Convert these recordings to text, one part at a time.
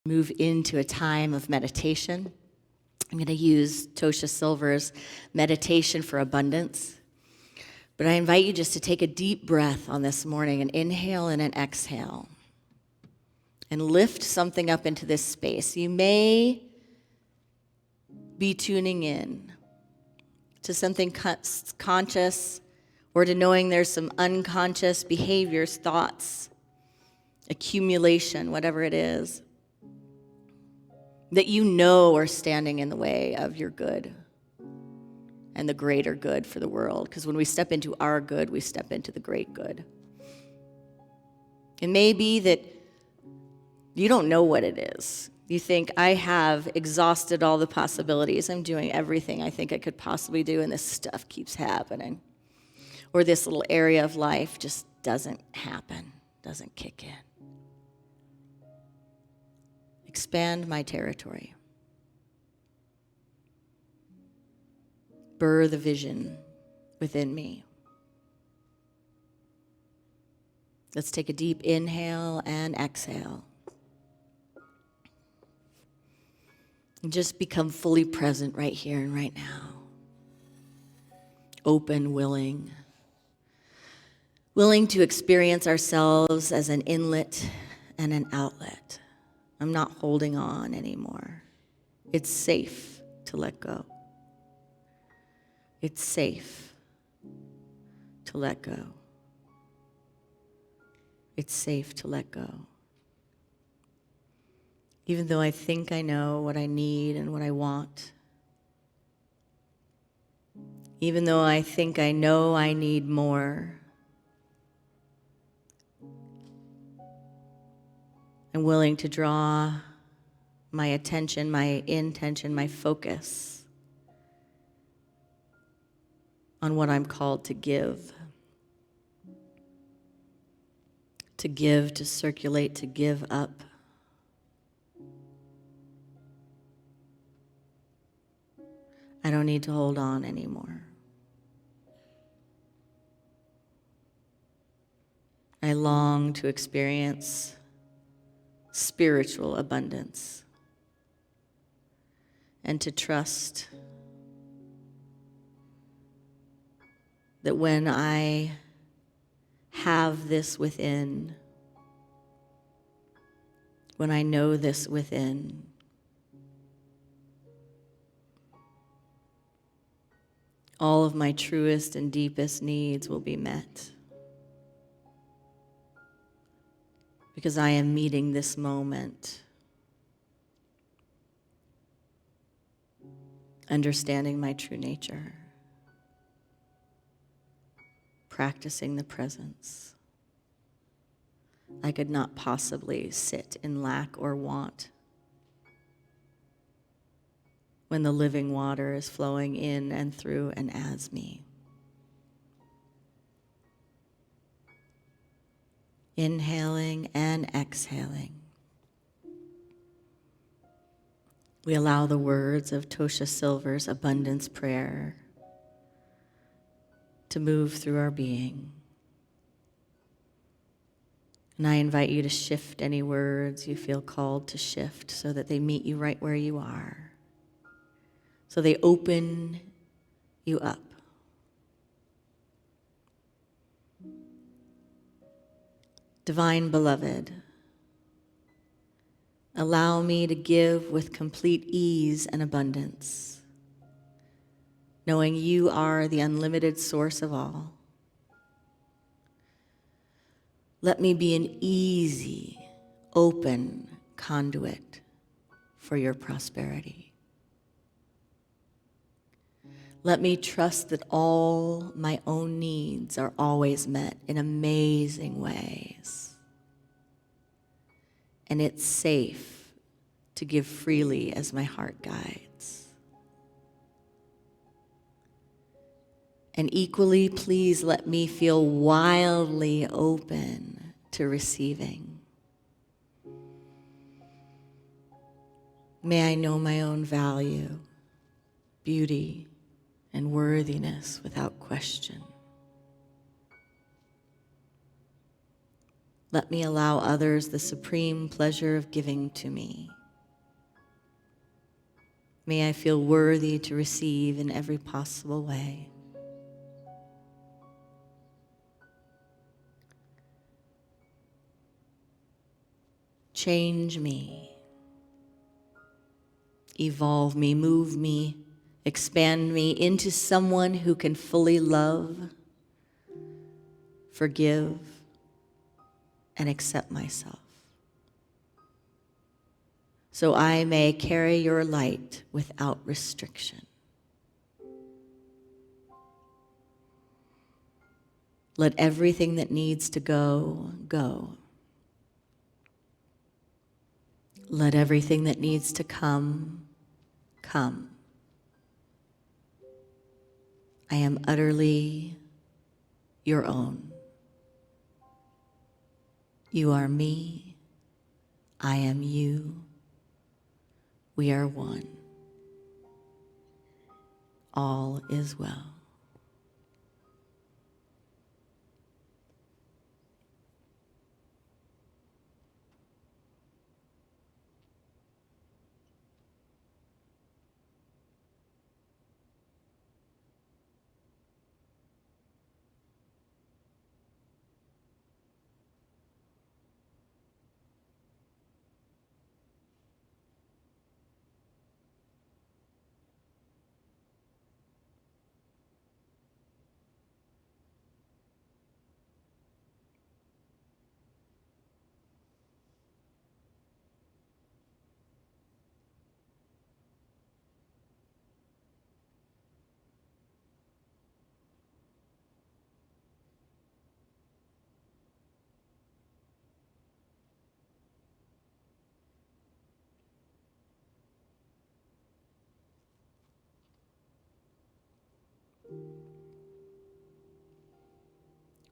Move into a time of meditation. I'm going to use Tosha Silver's meditation for abundance. But I invite you just to take a deep breath on this morning, an inhale and an exhale, and lift something up into this space. You may be tuning in to something conscious or to knowing there's some unconscious behaviors, thoughts, accumulation, whatever it is, that you know are standing in the way of your good and the greater good for the world. Because when we step into our good, we step into the great good. It may be that you don't know what it is. You think, I have exhausted all the possibilities. I'm doing everything I think I could possibly do, and this stuff keeps happening. Or this little area of life just doesn't happen, doesn't kick in. Expand my territory. Birth the vision within me. Let's take a deep inhale and exhale. And just become fully present right here and right now. Open, willing to experience ourselves as an inlet and an outlet. I'm not holding on anymore. It's safe to let go. It's safe to let go. It's safe to let go. Even though I think I know what I need and what I want, even though I think I know I need more, I'm willing to draw my attention, my intention, my focus on what I'm called to give. To give, to circulate, to give up. I don't need to hold on anymore. I long to experience spiritual abundance and to trust that when I have this within, when I know this within, all of my truest and deepest needs will be met. Because I am meeting this moment, understanding my true nature, practicing the presence. I could not possibly sit in lack or want when the living water is flowing in and through and as me. Inhaling and exhaling. We allow the words of Tosha Silver's abundance prayer to move through our being. And I invite you to shift any words you feel called to shift so that they meet you right where you are. So they open you up. Divine Beloved, allow me to give with complete ease and abundance, knowing you are the unlimited source of all. Let me be an easy, open conduit for your prosperity. Let me trust that all my own needs are always met in amazing ways. And it's safe to give freely as my heart guides. And equally, please let me feel wildly open to receiving. May I know my own value, beauty, and worthiness without question. Let me allow others the supreme pleasure of giving to me. May I feel worthy to receive in every possible way. Change me, evolve me, move me, expand me into someone who can fully love, forgive, and accept myself, so I may carry your light without restriction. Let everything that needs to go, go. Let everything that needs to come, come. I am utterly your own. You are me. I am you. We are one. All is well.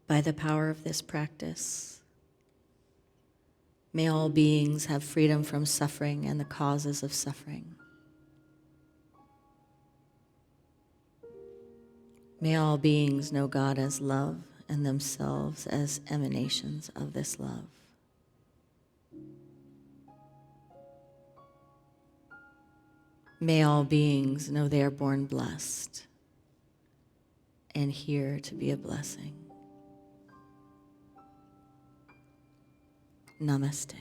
By the power of this practice, may all beings have freedom from suffering and the causes of suffering. May all beings know God as love and themselves as emanations of this love. May all beings know they are born blessed and here to be a blessing. Namaste.